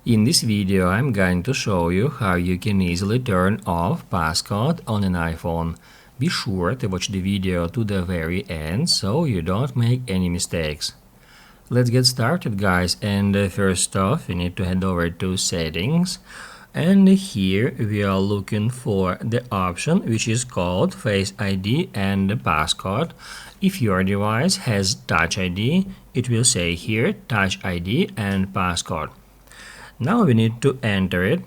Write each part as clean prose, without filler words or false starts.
In this video, I'm going to show you how you can easily turn off passcode on an iPhone. Be sure to watch the video to the very end so you don't make any mistakes. Let's get started, guys, and first off, you need to head over to Settings, and here we are looking for the option which is called Face ID and Passcode. If your device has Touch ID, it will say here Touch ID and Passcode. Now we need to enter it.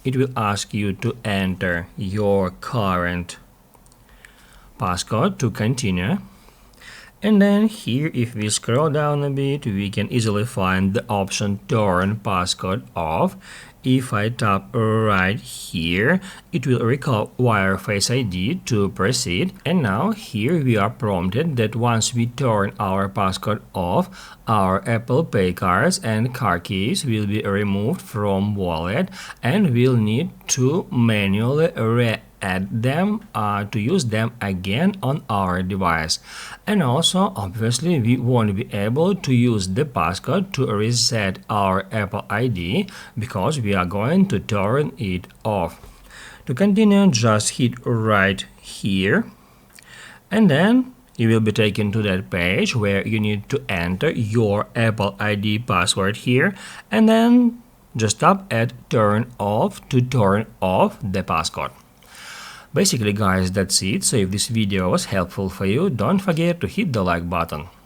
It will ask you to enter your current passcode to continue. And then here, if we scroll down a bit, we can easily find the option Turn Passcode Off. If I tap right here, it will require Face ID to proceed. And now here we are prompted that once we turn our passcode off, our Apple Pay cards and car keys will be removed from wallet, and we'll need to manually add them to use them again on our device. And also, obviously, we won't be able to use the passcode to reset our Apple ID because we are going to turn it off. To continue, just hit right here, and then you will be taken to that page where you need to enter your Apple ID password here, and then just tap at Turn Off to turn off the passcode. Basically, guys, that's it. So if this video was helpful for you, don't forget to hit the like button.